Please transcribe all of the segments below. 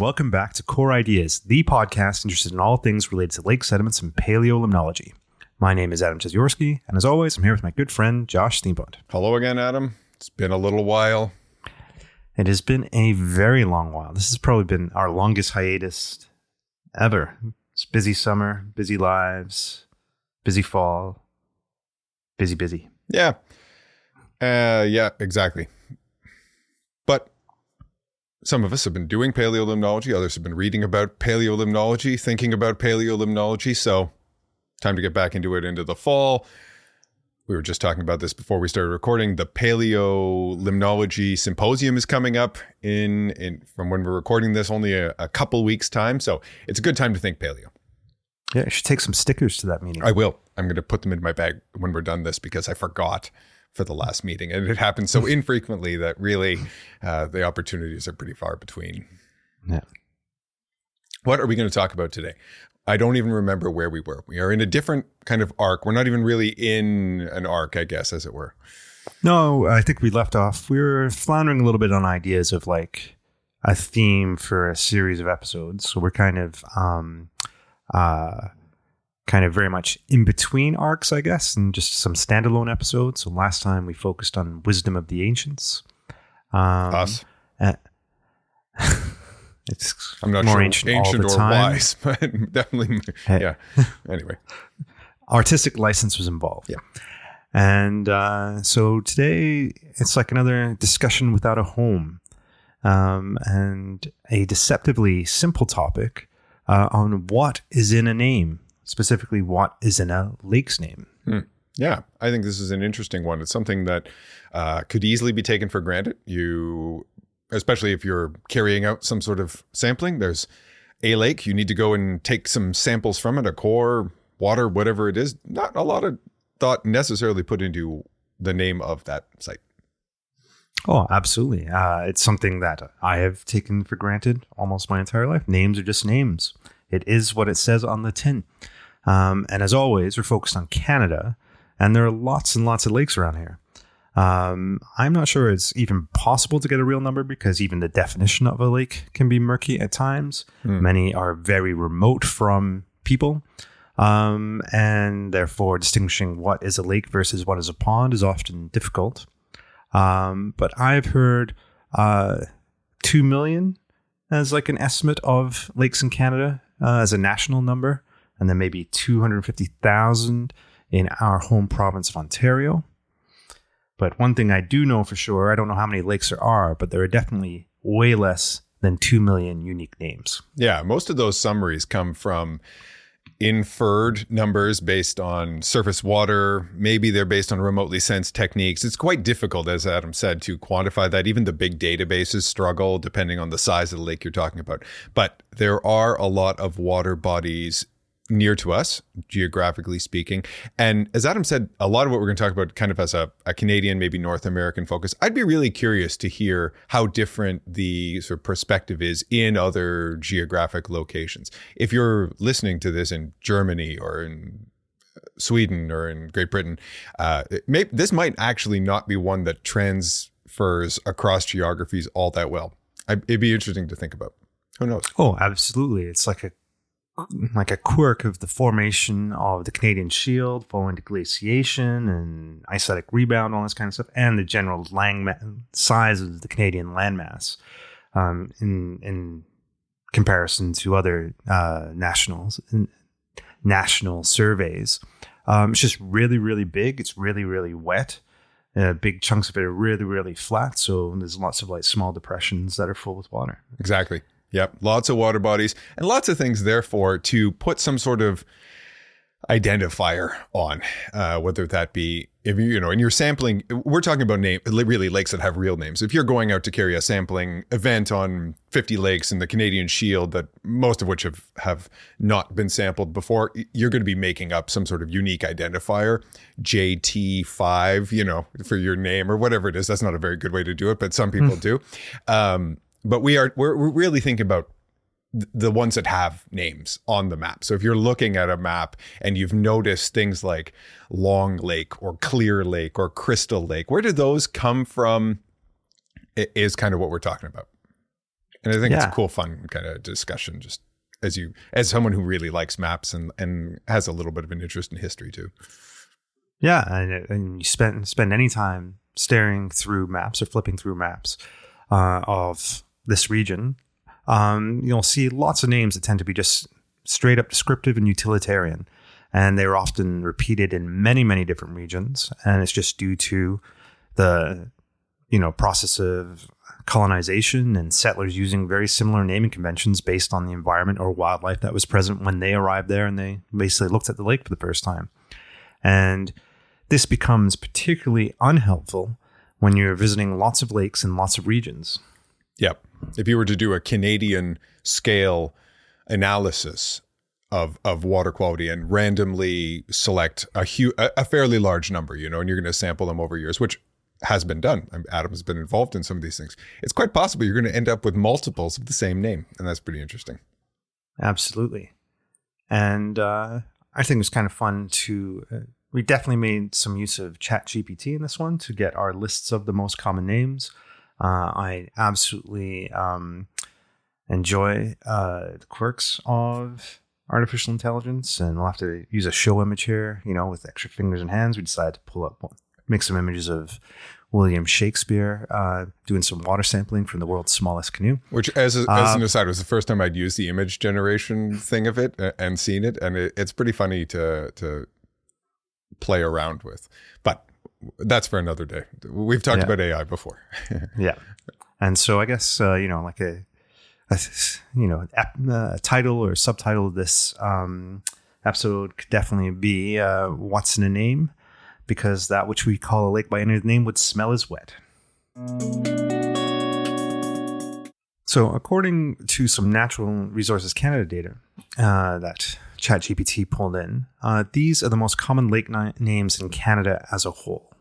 welcome back to Core Ideas, the podcast interested in all things related to lake sediments and paleolimnology. My name is Adam Czesiorski, and as always, I'm here with my good friend, Josh Steamboat. Hello again, Adam. It's been a little while. It has been a very long while. This has probably been our longest hiatus ever. It's busy summer, busy lives, busy fall, busy. Yeah. Yeah, exactly. But some of us have been doing paleolimnology. Others have been reading about paleolimnology, thinking about paleolimnology. So time to get back into it into the fall. We were just talking about this before we started recording. The Paleolimnology Symposium is coming up in from when we're recording this, only a couple weeks time. So it's a good time to think paleo. Yeah, I should take some stickers to that meeting. I will. I'm going to put them in my bag when we're done this because I forgot for the last meeting. And it happens so infrequently that really the opportunities are pretty far between. Yeah. What are we going to talk about today? I don't even remember where we were. We are in a different kind of arc. We're not even really in an arc, I guess, as it were. No, I think we left off. We were floundering a little bit on ideas of like a theme for a series of episodes. So we're kind of very much in between arcs, I guess, and just some standalone episodes. So last time we focused on wisdom of the ancients. Us. I'm not more sure ancient or time. wise, but definitely, yeah. Anyway. Artistic license was involved. Yeah. And so today it's like another discussion without a home, and a deceptively simple topic on what is in a name, specifically what is in a lake's name. Yeah, I think this is an interesting one. It's something that could easily be taken for granted. Especially if you're carrying out some sort of sampling, there's a lake, you need to go and take some samples from it, a core, water, whatever it is. Not a lot of thought necessarily put into the name of that site. Oh, absolutely. It's something that I have taken for granted almost my entire life. Names are just names. It is what it says on the tin. And as always, we're focused on Canada, and there are lots and lots of lakes around here. I'm not sure it's even possible to get a real number because even the definition of a lake can be murky at times. Many are very remote from people. And therefore distinguishing what is a lake versus what is a pond is often difficult. But I've heard 2 million as like an estimate of lakes in Canada as a national number, and then maybe 250,000 in our home province of Ontario. But one thing I do know for sure, I don't know how many lakes there are, but there are definitely way less than 2 million unique names. Yeah, most of those summaries come from inferred numbers based on surface water. Maybe they're based on remotely sensed techniques. It's quite difficult, as Adam said, to quantify that. Even the big databases struggle depending on the size of the lake you're talking about. But there are a lot of water bodies near to us, geographically speaking. And as Adam said, a lot of what we're going to talk about kind of as a Canadian, maybe North American focus. I'd be really curious to hear how different the sort of perspective is in other geographic locations. If you're listening to this in Germany or in Sweden or in Great Britain, this might actually not be one that transfers across geographies all that well. It'd be interesting to think about. Who knows? Oh, absolutely. It's like a quirk of the formation of the Canadian Shield following to glaciation and ice rebound, all this kind of stuff, and the general size of the Canadian landmass in comparison to other national surveys. It's just really, really big. It's really, really wet. Big chunks of it are really, really flat. So there's lots of like small depressions that are full with water. Exactly. Yep. Lots of water bodies and lots of things, therefore, to put some sort of identifier on, whether that be, if in your sampling, we're talking about really lakes that have real names. If you're going out to carry a sampling event on 50 lakes in the Canadian Shield, that most of which have not been sampled before, you're going to be making up some sort of unique identifier, JT5, for your name or whatever it is. That's not a very good way to do it, but some people do. But we're really thinking about the ones that have names on the map. So if you're looking at a map and you've noticed things like Long Lake or Clear Lake or Crystal Lake, where do those come from is kind of what we're talking about. And I think it's a cool, fun kind of discussion, just as someone who really likes maps and has a little bit of an interest in history too. Yeah, and you spend any time staring through maps or flipping through maps of this region, you'll see lots of names that tend to be just straight up descriptive and utilitarian. And they're often repeated in many, many different regions. And it's just due to the, process of colonization and settlers using very similar naming conventions based on the environment or wildlife that was present when they arrived there and they basically looked at the lake for the first time. And this becomes particularly unhelpful when you're visiting lots of lakes in lots of regions. Yep. If you were to do a Canadian scale analysis of water quality and randomly select a fairly large number, and you're going to sample them over years, which has been done. Adam has been involved in some of these things. It's quite possible you're going to end up with multiples of the same name, and that's pretty interesting. Absolutely. And I think it was kind of fun to... we definitely made some use of ChatGPT in this one to get our lists of the most common names. I absolutely enjoy the quirks of artificial intelligence, and we'll have to use a show image here, with extra fingers and hands. We decided to make some images of William Shakespeare doing some water sampling from the world's smallest canoe. Which, as an aside, was the first time I'd used the image generation thing of it and seen it, and it's pretty funny to play around with. But that's for another day. We've talked about AI before. Yeah. And so I guess, like a title or subtitle of this episode could definitely be What's in a Name? Because that which we call a lake by any other name would smell as wet. So according to some Natural Resources Canada data that ChatGPT pulled in, these are the most common lake names in Canada as a whole,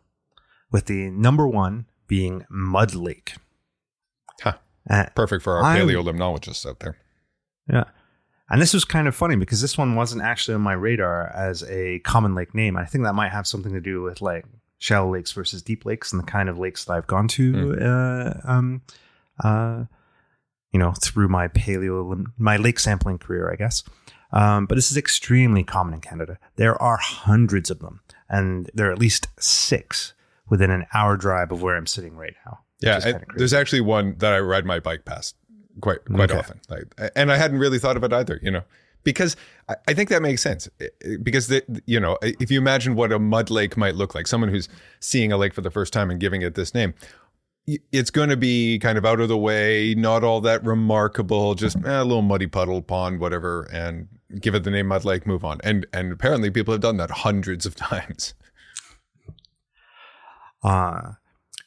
with the number one being Mud Lake. Huh. Perfect for our paleolimnologists out there. Yeah. And this was kind of funny because this one wasn't actually on my radar as a common lake name. I think that might have something to do with like shallow lakes versus deep lakes and the kind of lakes that I've gone to, through my lake sampling career, I guess. But this is extremely common in Canada. There are hundreds of them, and there are at least 6 within an hour drive of where I'm sitting right now. Yeah, there's actually one that I ride my bike past quite often. And I hadn't really thought of it either, because I think that makes sense. Because, if you imagine what a mud lake might look like, someone who's seeing a lake for the first time and giving it this name, it's going to be kind of out of the way, not all that remarkable, just a little muddy puddle, pond, whatever, and give it the name Mud Lake, move on. And apparently people have done that hundreds of times.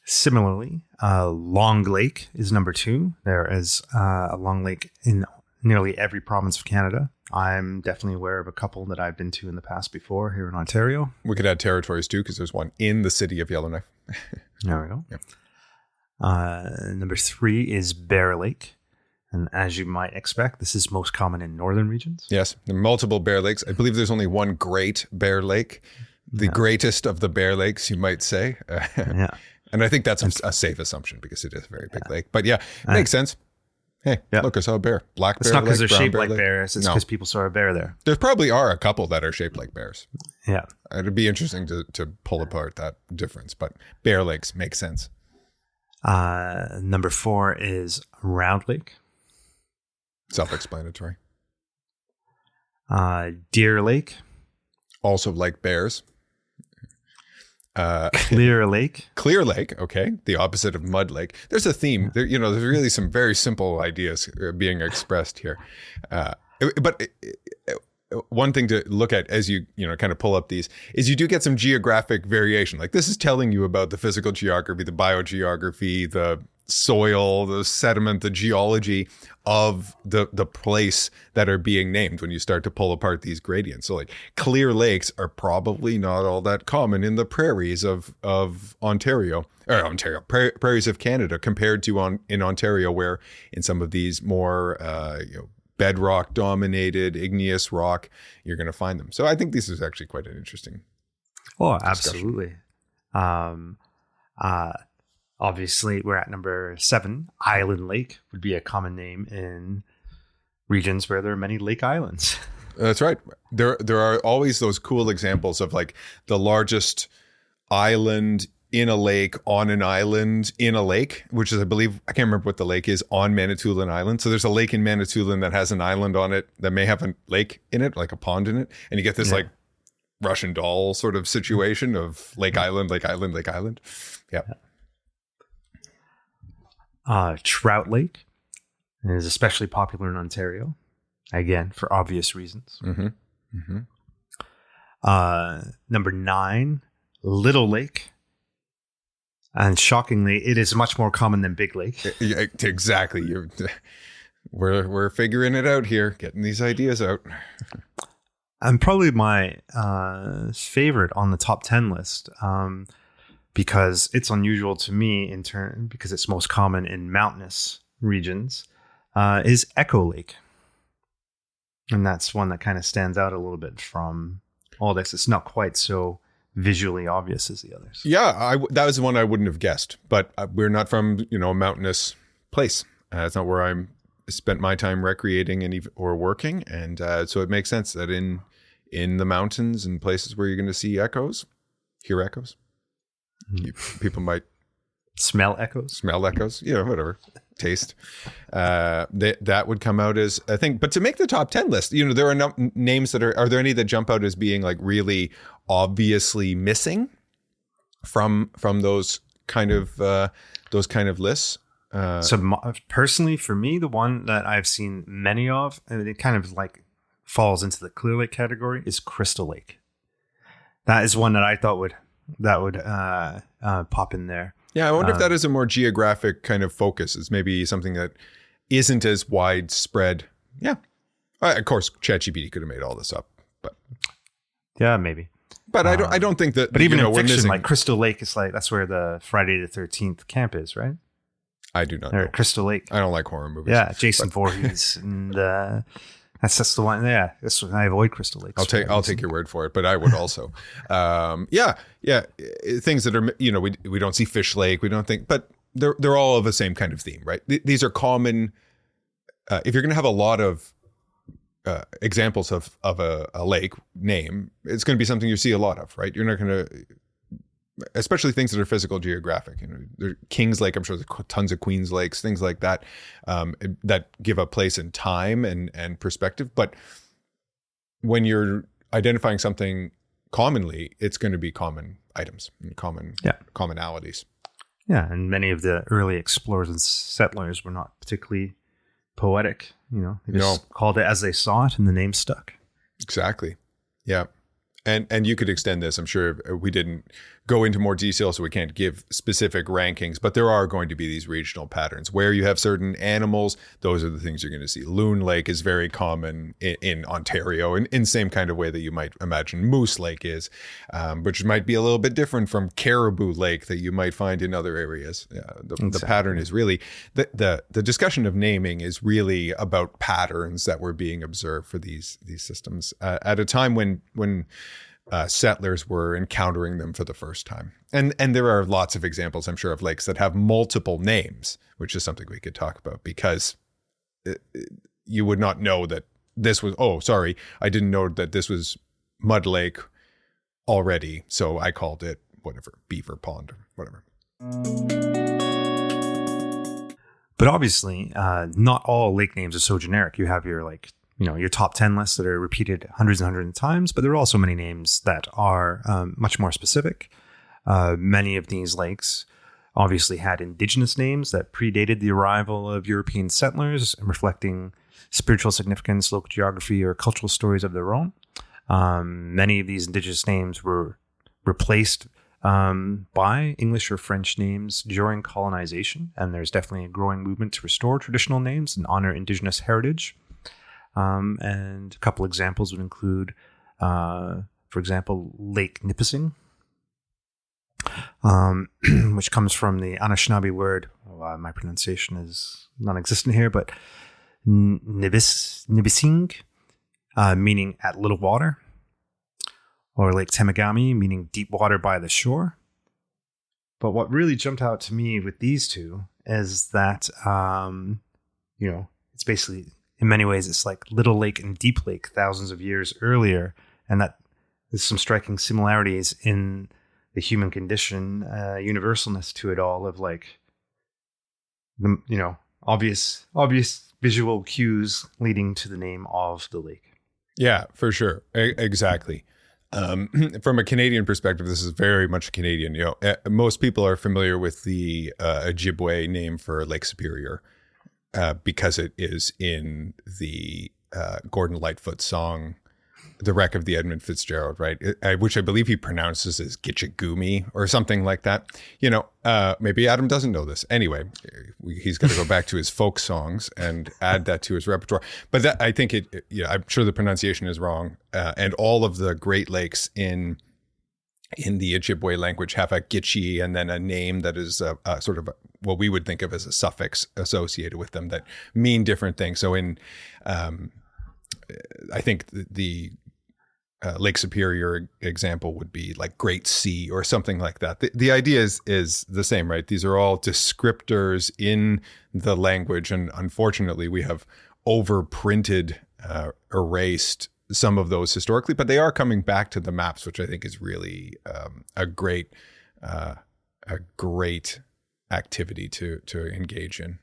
Similarly, Long Lake is number 2. There is a Long Lake in nearly every province of Canada. I'm definitely aware of a couple that I've been to in the past before here in Ontario. We could add territories too, because there's one in the city of Yellowknife. There we go. Yep. Number 3 is Bear Lake. And as you might expect, this is most common in northern regions. Yes, there are multiple Bear Lakes. I believe there's only one Great Bear Lake, the greatest of the Bear Lakes, you might say. Yeah. And I think that's a safe assumption because it is a very big lake. But yeah, it makes sense. Hey, look, I saw a bear. Black bear. It's not because they're shaped bear like lake. bears. It's because people saw a bear there. There probably are a couple that are shaped like bears. Yeah. It'd be interesting to pull apart that difference. But Bear Lakes make sense. Number 4 is Round Lake. Self-explanatory. Deer Lake. Also like bears. Clear Lake. Clear Lake, okay. The opposite of Mud Lake. There's a theme. There, there's really some very simple ideas being expressed here. But one thing to look at as you kind of pull up these is you do get some geographic variation. Like this is telling you about the physical geography, the biogeography, the soil, the sediment, the geology of the place that are being named when you start to pull apart these gradients. So like clear lakes are probably not all that common in the prairies of prairies of Canada compared to in Ontario, where in some of these more bedrock dominated igneous rock, you're going to find them. So I think this is actually quite an interesting absolutely. Obviously, we're at number 7. Island lake would be a common name in regions where there are many lake islands. That's right. There are always those cool examples of like the largest island in a lake on an island in a lake, which is, I believe, I can't remember what the lake is, on Manitoulin Island. So there's a lake in Manitoulin that has an island on it that may have a lake in it, like a pond in it. And you get this like Russian doll sort of situation of Lake Island, Lake Island, Lake Island. Yeah. Trout Lake is especially popular in Ontario, again, for obvious reasons. Number 9, Little Lake. And shockingly, it is much more common than Big Lake. Yeah, exactly. We're figuring it out here, getting these ideas out. And probably my favorite on the top 10 list, because it's unusual to me in turn, because it's most common in mountainous regions, is Echo Lake. And that's one that kind of stands out a little bit from all this. It's not quite so visually obvious as the others. Yeah, that was the one I wouldn't have guessed. But we're not from a mountainous place. That's not where I spent my time recreating or working, and so it makes sense that in the mountains and places where you're going to see echoes, hear echoes, people might smell echoes, whatever, taste. That would come out as a thing. But to make the top 10 list, there are names that are there any that jump out as being like really obviously missing from those kind of lists? Personally, for me, the one that I've seen many of, and it kind of like falls into the Clear Lake category, is Crystal Lake. That is one that I thought would pop in there. Yeah, I wonder if that is a more geographic kind of focus. It's maybe something that isn't as widespread. Yeah, of course, ChatGPT could have made all this up, but yeah, maybe. But I don't think that. But even in fiction, like Crystal Lake, it's like that's where the Friday the 13th camp is, right? I do not know. Crystal Lake. I don't like horror movies. Yeah, Jason Voorhees, and that's the one. Yeah, I avoid Crystal Lake. I'll take your word for it, but I would also. Yeah, things that are we don't see Fish Lake. We don't think, but they're all of the same kind of theme, right? These are common. If you're going to have a lot of examples of a lake name, it's going to be something you see a lot of, right? You're not going to. Especially things that are physical geographic. There's Kings Lake, I'm sure there's tons of Queens Lakes, things like that, that give a place in time and perspective. But when you're identifying something commonly, it's going to be common items and commonalities. Yeah, and many of the early explorers and settlers were not particularly poetic. They just called it as they saw it, and the name stuck. Exactly. Yeah. And you could extend this. I'm sure we didn't go into more detail, so we can't give specific rankings, but there are going to be these regional patterns where you have certain animals. Those are the things you're going to see. Loon Lake is very common in Ontario in same kind of way that you might imagine Moose Lake is, which might be a little bit different from Caribou Lake that you might find in other areas. The pattern is really, the discussion of naming is really about patterns that were being observed for these systems at a time when settlers were encountering them for the first time. And there are lots of examples, I'm sure, of lakes that have multiple names, which is something we could talk about, because you would not know that this was, I didn't know that this was Mud Lake already, so I called it whatever, Beaver Pond or whatever. But obviously, not all lake names are so generic. You have your your top 10 lists that are repeated hundreds and hundreds of times, but there are also many names that are much more specific. Many of these lakes obviously had indigenous names that predated the arrival of European settlers, reflecting spiritual significance, local geography, or cultural stories of their own. Many of these indigenous names were replaced by English or French names during colonization, and there's definitely a growing movement to restore traditional names and honor indigenous heritage. And a couple examples would include, for example, Lake Nipissing, which comes from the Anishinaabe word. My pronunciation is non-existent here, but Nibissing, meaning at little water, or Lake Temagami, meaning deep water by the shore. But what really jumped out to me with these two is that, it's basically, in many ways, it's like Little Lake and Deep Lake thousands of years earlier. And that there's some striking similarities in the human condition, universalness to it all of like, obvious visual cues leading to the name of the lake. Yeah, for sure. Exactly. From a Canadian perspective, this is very much Canadian. Most people are familiar with the Ojibwe name for Lake Superior because it is in the Gordon Lightfoot song, "The Wreck of the Edmund Fitzgerald," right? Which I believe he pronounces as Gitchagumi or something like that. Maybe Adam doesn't know this. Anyway, he's got to go back to his folk songs and add that to his repertoire. But that, I think I'm sure the pronunciation is wrong. And all of the Great Lakes in the Ojibwe language have a Gitchi and then a name that is sort of what we would think of as a suffix associated with them that mean different things. So I think the Lake Superior example would be like Great Sea or something like that. The idea is the same, right? These are all descriptors in the language, and unfortunately, we have overprinted, erased some of those historically, but they are coming back to the maps, which I think is really a great activity to engage in.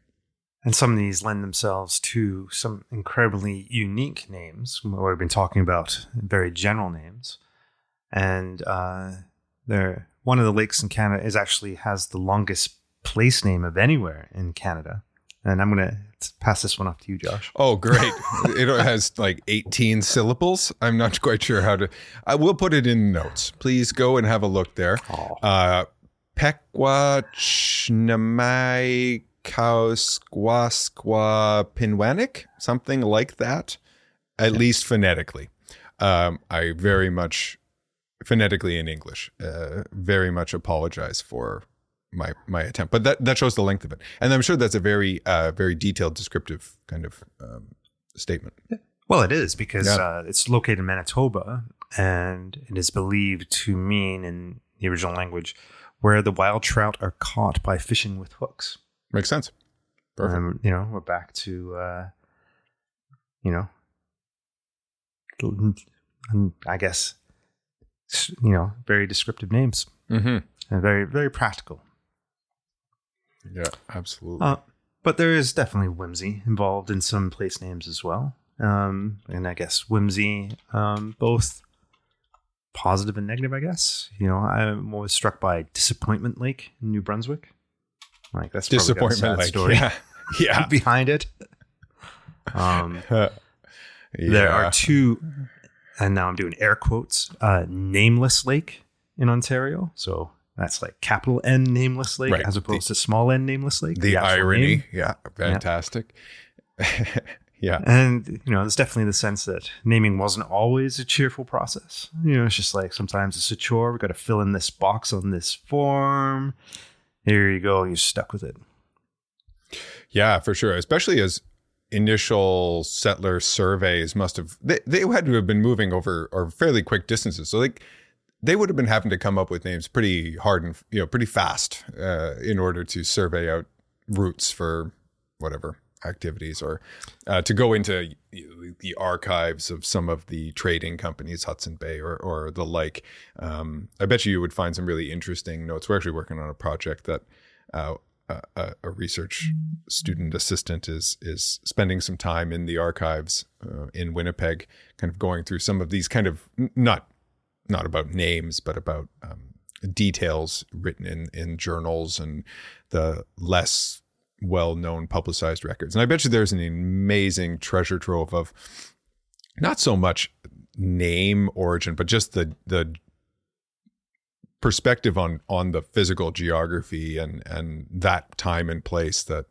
And some of these lend themselves to some incredibly unique names. We've been talking about very general names. And one of the lakes in Canada has the longest place name of anywhere in Canada. And I'm going to pass this one off to you, Josh. Oh, great. It has like 18 syllables. I'm not quite sure how to... I will put it in notes. Please go and have a look there. Pequachnamai... Kausquasquapinwanik, something like that, at least phonetically. I very much, phonetically in English, very much apologize for my attempt, but that shows the length of it. And I'm sure that's a very, very detailed, descriptive kind of statement. Well, it is because it's located in Manitoba, and it is believed to mean in the original language where the wild trout are caught by fishing with hooks. Makes sense. Perfect. We're back to, I guess, very descriptive names. Mm-hmm. And very, very practical. Yeah, absolutely. But there is definitely whimsy involved in some place names as well. And I guess whimsy, both positive and negative, I guess. I'm always struck by Disappointment Lake in New Brunswick. Like that's Disappointment Lake story yeah. behind it. There are two, and now I'm doing air quotes, Nameless Lake in Ontario. So that's like capital N Nameless Lake as opposed to small N Nameless Lake. The irony. Name. Yeah. Fantastic. Yeah. And, there's definitely the sense that naming wasn't always a cheerful process. It's just like sometimes it's a chore. We got to fill in this box on this form. Here you go. You're stuck with it. Yeah, for sure. Especially as initial settler surveys must have, they had to have been moving over or fairly quick distances. So they would have been having to come up with names pretty hard and, pretty fast in order to survey out routes for whatever activities or to go into the archives of some of the trading companies, Hudson Bay or the like. I bet you would find some really interesting notes. We're actually working on a project that a research student assistant is spending some time in the archives in Winnipeg, kind of going through some of these kind of not about names, but about details written in journals and the less well-known publicized records. And I bet you there's an amazing treasure trove of not so much name origin, but just the perspective on the physical geography and that time and place that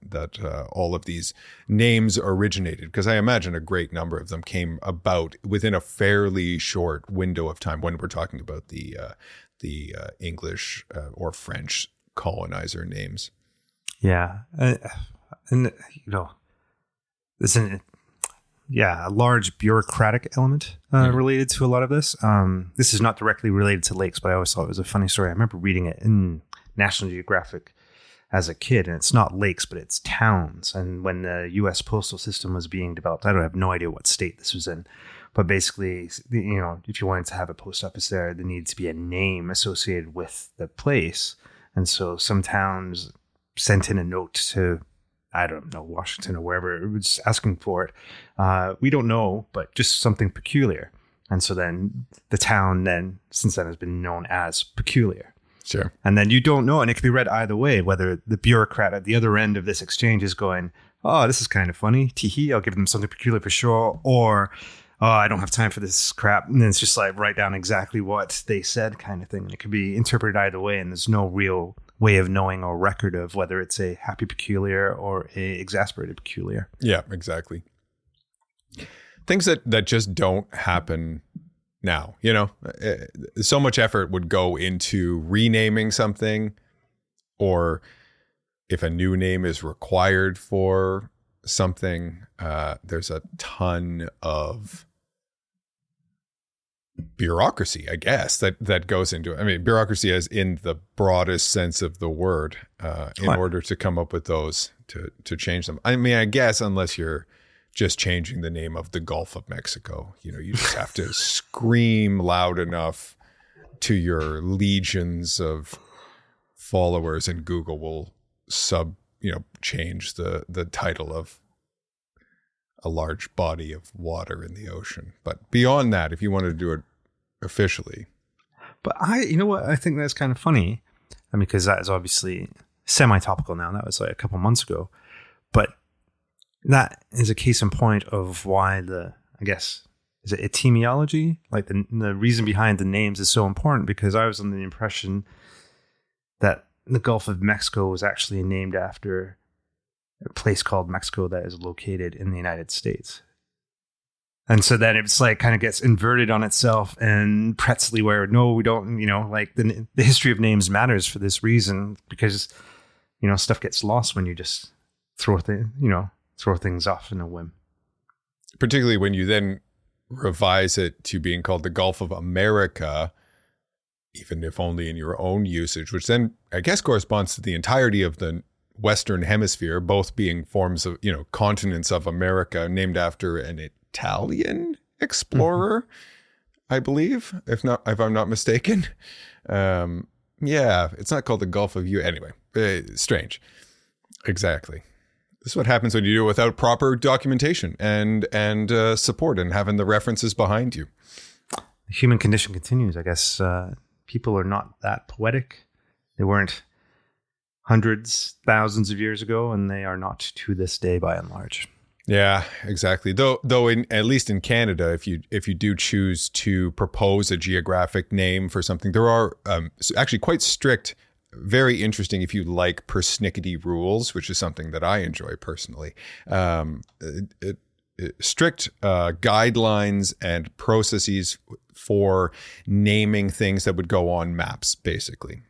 all of these names originated. Because I imagine a great number of them came about within a fairly short window of time when we're talking about the English or French colonizer names. Yeah. And, there's a large bureaucratic element related to a lot of this. This is not directly related to lakes, but I always thought it was a funny story. I remember reading it in National Geographic as a kid, and it's not lakes, but it's towns. And when the U.S. postal system was being developed, I don't have no idea what state this was in, but basically, if you wanted to have a post office there needed to be a name associated with the place. And so some towns sent in a note to, I don't know, Washington or wherever, it was asking for it. We don't know, but just something peculiar. And so then the town since then has been known as Peculiar. Sure. And then you don't know, and it could be read either way, whether the bureaucrat at the other end of this exchange is going, oh, this is kind of funny, tee-hee, I'll give them something peculiar for sure, or, oh, I don't have time for this crap, and then it's just like write down exactly what they said kind of thing. And it could be interpreted either way, and there's no real way of knowing or record of whether it's a happy peculiar or a exasperated peculiar. Yeah, exactly. Things that just don't happen now, so much effort would go into renaming something, or if a new name is required for something, there's a ton of bureaucracy, I guess, that goes into it. I mean, bureaucracy as in the broadest sense of the word, in order to come up with those to change them. I mean, I guess unless you're just changing the name of the Gulf of Mexico, you just have to scream loud enough to your legions of followers, and Google will change the title of a large body of water in the ocean. But beyond that, if you wanted to do it officially. But you know what? I think that's kind of funny. I mean, because that is obviously semi-topical now. That was like a couple months ago. But that is a case in point of why is it etymology? Like the reason behind the names is so important, because I was under the impression that the Gulf of Mexico was actually named after a place called Mexico that is located in the United States. And so then it's like kind of gets inverted on itself, and Pretzley, where no, we don't, like the history of names matters for this reason, because, stuff gets lost when you just throw things off in a whim. Particularly when you then revise it to being called the Gulf of America, even if only in your own usage, which then I guess corresponds to the entirety of the Western Hemisphere, both being forms of, continents of America, named after an Italian explorer, I believe, if I'm not mistaken. It's not called the Gulf of Anyway, strange. Exactly. This is what happens when you do it without proper documentation and support and having the references behind you. The human condition continues. I guess people are not that poetic. They weren't hundreds, thousands of years ago, and they are not to this day by and large. Yeah, exactly. Though at least in Canada, if you do choose to propose a geographic name for something, there are actually quite strict, very interesting, if you like, persnickety rules, which is something that I enjoy personally. Strict guidelines and processes for naming things that would go on maps, basically.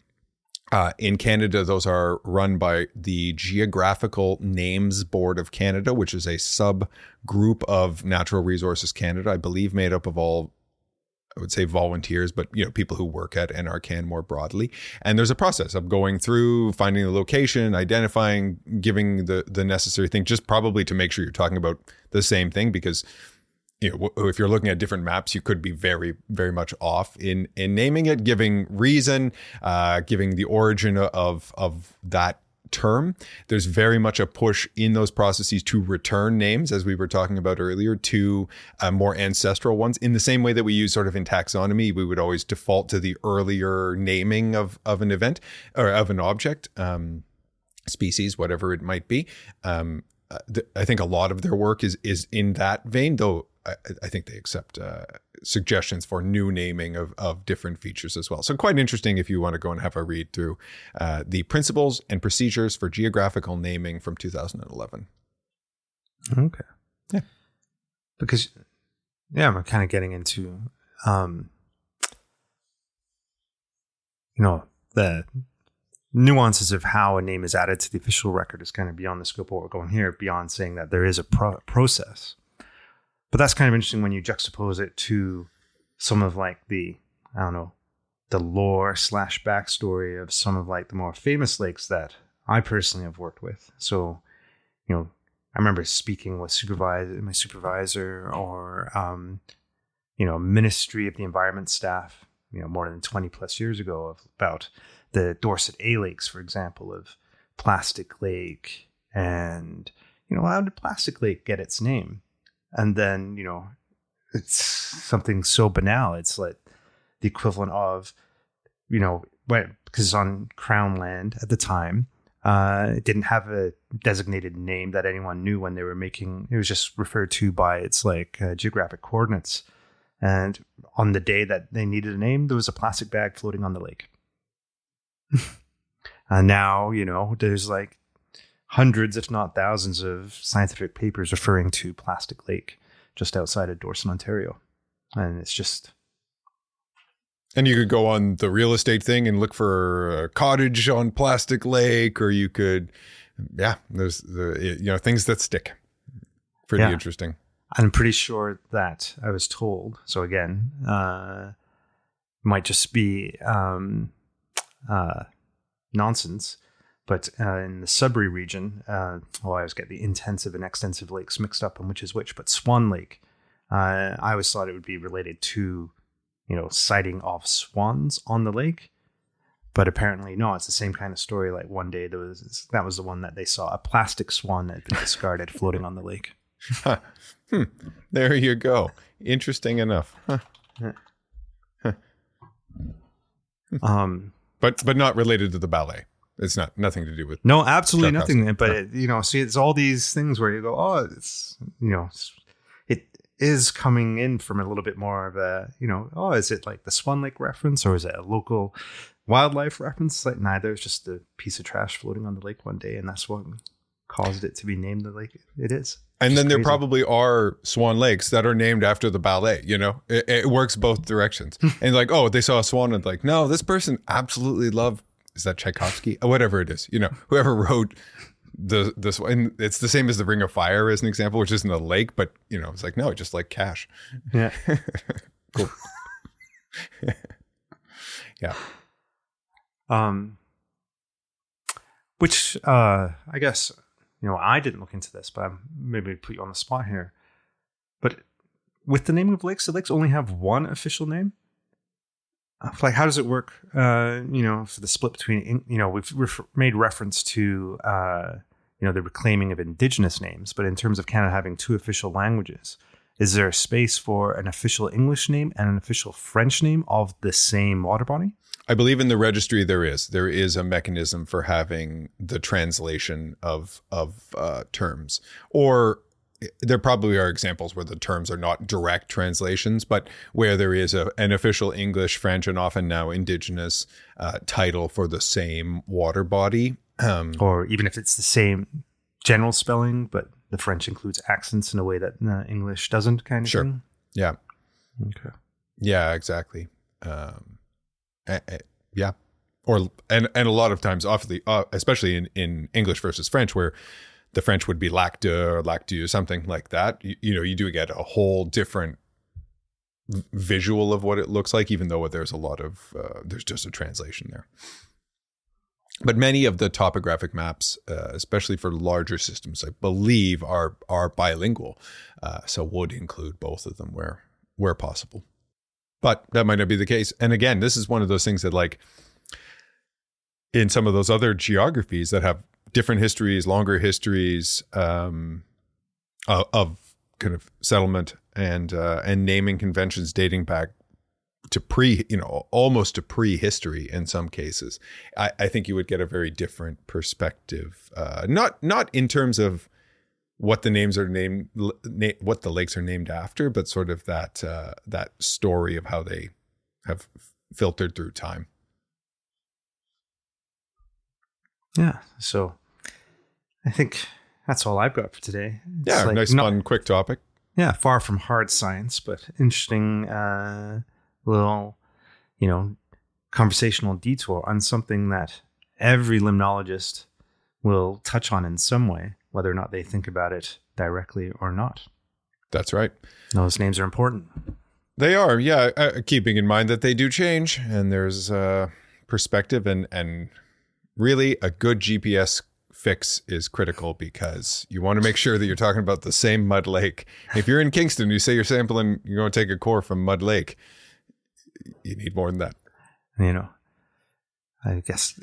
In Canada, those are run by the Geographical Names Board of Canada, which is a subgroup of Natural Resources Canada, I believe made up of all, I would say volunteers, but people who work at NRCan more broadly. And there's a process of going through, finding the location, identifying, giving the necessary thing, just probably to make sure you're talking about the same thing, because if you're looking at different maps, you could be very, very much off in naming it, giving reason, giving the origin of that term. There's very much a push in those processes to return names, as we were talking about earlier, to more ancestral ones. In the same way that we use sort of in taxonomy, we would always default to the earlier naming of an event or of an object, species, whatever it might be. I think a lot of their work is in that vein, though I think they accept suggestions for new naming of different features as well. So quite interesting if you want to go and have a read through the Principles and Procedures for Geographical Naming from 2011. Okay. Yeah. Because, I'm kind of getting into, the nuances of how a name is added to the official record is kind of beyond the scope of what we're going here, beyond saying that there is a process. But that's kind of interesting when you juxtapose it to some of like the the lore / backstory of some of like the more famous lakes that I personally have worked with. So, I remember speaking with my supervisor or, Ministry of the Environment staff, more than 20 plus years ago about the Dorset A Lakes, for example, of Plastic Lake. And, how did Plastic Lake get its name? And then, it's something so banal. It's like the equivalent of, because on Crown land at the time, it didn't have a designated name that anyone knew when they were making. It was just referred to by its geographic coordinates. And on the day that they needed a name, there was a plastic bag floating on the lake. And now, there's like hundreds, if not thousands, of scientific papers referring to Plastic Lake just outside of Dorset, Ontario. And it's just... And you could go on the real estate thing and look for a cottage on Plastic Lake, or you could, there's things that stick. Pretty interesting. I'm pretty sure that I was told, so again, might just be nonsense, but in the Sudbury region, I always get the intensive and extensive lakes mixed up on which is which, but Swan Lake, I always thought it would be related to, sighting of swans on the lake. But apparently, no, it's the same kind of story. Like one day that was the one that they saw, a plastic swan that had been discarded floating on the lake. There you go. Interesting enough. But not related to the ballet. It's nothing to do with. No, absolutely nothing. But see, it's all these things where you go, oh, it's it is coming in from a little bit more of a is it like the Swan Lake reference or is it a local wildlife reference? Like neither. It's just a piece of trash floating on the lake one day, and that's what caused it to be named the lake it is. And then there probably are swan lakes that are named after the ballet, it works both directions. And like, oh, they saw a swan and like, no, this person absolutely loved, is that Tchaikovsky? Whatever it is, whoever wrote this one. It's the same as the Ring of Fire as an example, which isn't a lake, but it's like, no, just like cash. Yeah. Cool. Yeah. Which I guess, I didn't look into this, but I'm maybe put you on the spot here. But with the naming of lakes, the lakes only have one official name. Like, how does it work? For the split between, we've made reference to, the reclaiming of indigenous names. But in terms of Canada having two official languages, is there a space for an official English name and an official French name of the same water body? I believe in the registry there is a mechanism for having the translation of terms, or there probably are examples where the terms are not direct translations, but where there is an official English, French, and often now Indigenous title for the same water body. Or even if it's the same general spelling, but the French includes accents in a way that English doesn't, kind of thing. Yeah. Okay. Yeah, exactly. Yeah. And a lot of times, especially in English versus French, where the French would be lacte or lactu, something like that. You do get a whole different visual of what it looks like, even though there's a lot of, there's just a translation there. But many of the topographic maps, especially for larger systems, I believe are bilingual. So would include both of them where possible. But that might not be the case. And again, this is one of those things that, like, in some of those other geographies that have different histories, longer histories of kind of settlement and naming conventions dating back to almost to prehistory in some cases, I think you would get a very different perspective. Not in terms of what the names are named, what the lakes are named after, but sort of that story of how they have filtered through time. Yeah. So I think that's all I've got for today. It's nice, fun, quick topic. Yeah. Far from hard science, but interesting, little, conversational detour on something that every limnologist will touch on in some way, whether or not they think about it directly or not. That's right. Those names are important. They are, yeah. Keeping in mind that they do change, and there's perspective, and really a good GPS fix is critical because you want to make sure that you're talking about the same mud lake. If you're in Kingston, you say you're sampling, you're going to take a core from Mud Lake. You need more than that. I guess,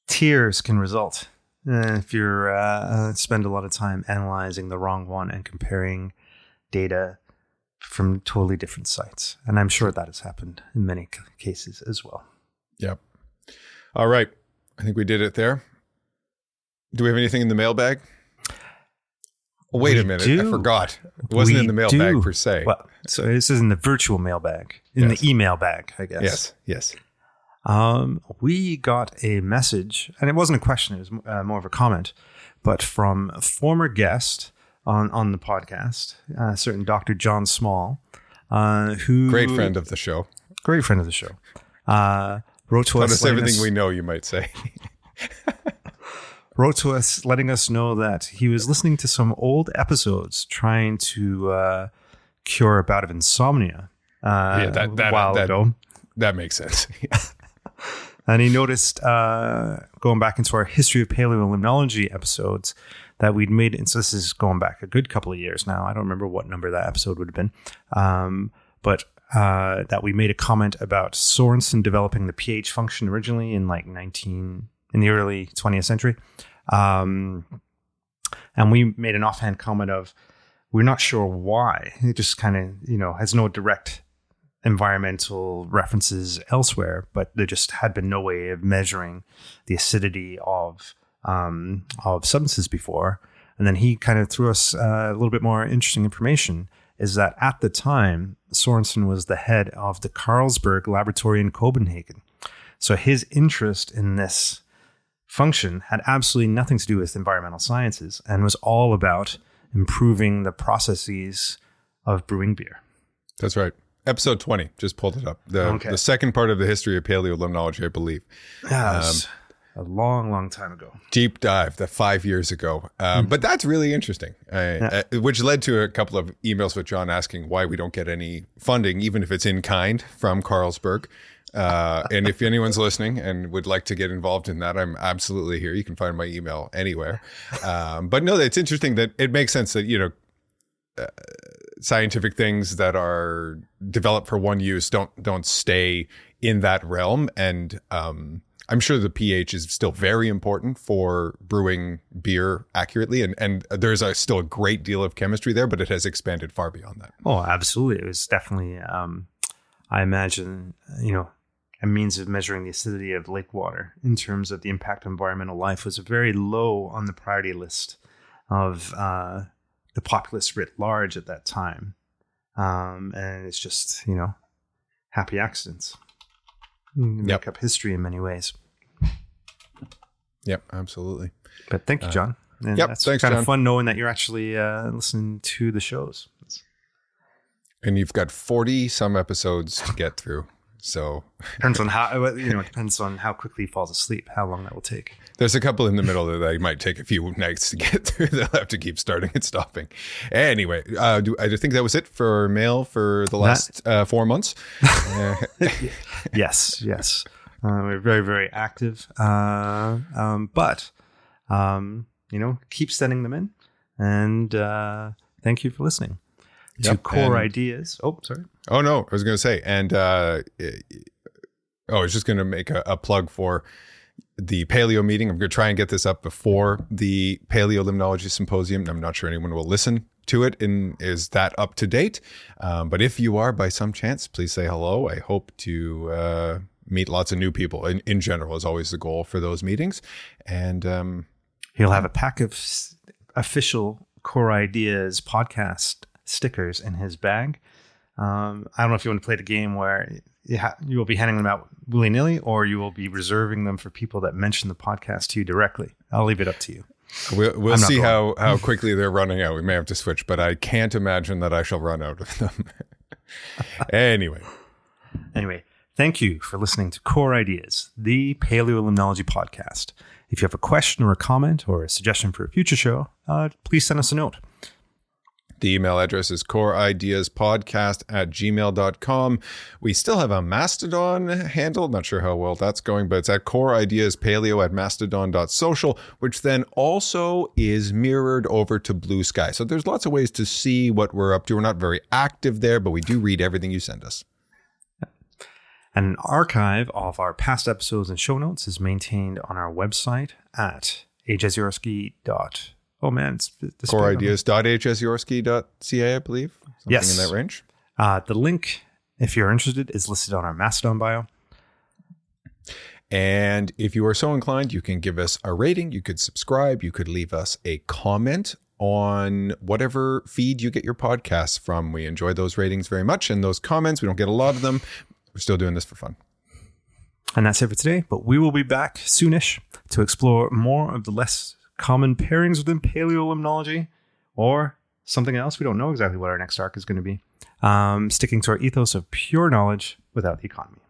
tears can result if you're spend a lot of time analyzing the wrong one and comparing data from totally different sites. And I'm sure that has happened in many cases as well. Yep. All right. I think we did it there. Do we have anything in the mailbag? Oh, wait a minute. I forgot. It wasn't in the mailbag per se. Well, so this is in the virtual mailbag, in the email bag, I guess. Yes. We got a message, and it wasn't a question, it was more of a comment, but from a former guest on the podcast, a certain Dr. John Small, who... Great friend of the show. Wrote to us... everything we know, you might say. Wrote to us letting us know that he was listening to some old episodes trying to cure a bout of insomnia a while ago. That makes sense. And he noticed, going back into our history of paleolimnology episodes, that we'd made, and so this is going back a good couple of years now. I don't remember what number that episode would have been, but that we made a comment about Sorensen developing the pH function originally in in the early 20th century. And we made an offhand comment of, we're not sure why. It just kind of, has no direct environmental references elsewhere, but there just had been no way of measuring the acidity of substances before. And then he kind of threw us a little bit more interesting information, is that at the time, Sorensen was the head of the Carlsberg laboratory in Copenhagen. So his interest in this function had absolutely nothing to do with environmental sciences and was all about improving the processes of brewing beer. That's right. Episode 20, just pulled it up. The second part of the history of paleolimnology, I believe. Yes. A long, long time ago. Deep dive, 5 years ago. But that's really interesting, which led to a couple of emails with John asking why we don't get any funding, even if it's in kind, from Carlsberg. And if anyone's listening and would like to get involved in that, I'm absolutely here. You can find my email anywhere. But no, it's interesting that it makes sense that, scientific things that are developed for one use don't stay in that realm. And I'm sure the pH is still very important for brewing beer accurately. And there's still a great deal of chemistry there, but it has expanded far beyond that. Oh, absolutely. It was definitely, I imagine, a means of measuring the acidity of lake water in terms of the impact on environmental life was very low on the priority list of the populace writ large at that time. And it's just, happy accidents. Make up history in many ways. Yep, absolutely. But thank you, John. And thanks, kind John. of fun knowing that you're actually listening to the shows. And you've got 40 some episodes to get through. So depends on how it depends on how quickly he falls asleep, how long that will take. There's a couple in the middle that might take a few nights to get through. They'll have to keep starting and stopping. Anyway, I think that was it for mail for the last 4 months. Yes. We're very, very active. But keep sending them in. And thank you for listening to Core Ideas. Oh, sorry. Oh, no, I was going to say, and I was just going to make a plug for the paleo meeting. I'm going to try and get this up before the Paleolimnology Symposium. I'm not sure anyone will listen to it. Is that up to date? But if you are by some chance, please say hello. I hope to meet lots of new people. In general is always the goal for those meetings. And he'll have a pack of official Core Ideas podcast stickers in his bag. I don't know if you want to play the game where you will be handing them out willy-nilly, or you will be reserving them for people that mention the podcast to you directly. I'll leave it up to you. We'll see how quickly they're running out. We may have to switch, but I can't imagine that I shall run out of them. Anyway, thank you for listening to Core Ideas, the Paleolimnology podcast. If you have a question or a comment or a suggestion for a future show, please send us a note. The email address is coreideaspodcast@gmail.com. We still have a Mastodon handle. Not sure how well that's going, but it's at coreideaspaleo@mastodon.social, which then also is mirrored over to Blue Sky. So there's lots of ways to see what we're up to. We're not very active there, but we do read everything you send us. An archive of our past episodes and show notes is maintained on our website at hsyorski.com. Oh man, it's coreideas.hsyorski.ca, I believe. Something yes. in that range. The link, if you're interested, is listed on our Mastodon bio. And if you are so inclined, you can give us a rating. You could subscribe. You could leave us a comment on whatever feed you get your podcasts from. We enjoy those ratings very much. And those comments, we don't get a lot of them. We're still doing this for fun. And that's it for today. But we will be back soonish to explore more of the less common pairings within paleolimnology, or something else. We don't know exactly what our next arc is going to be. Sticking to our ethos of pure knowledge without the economy.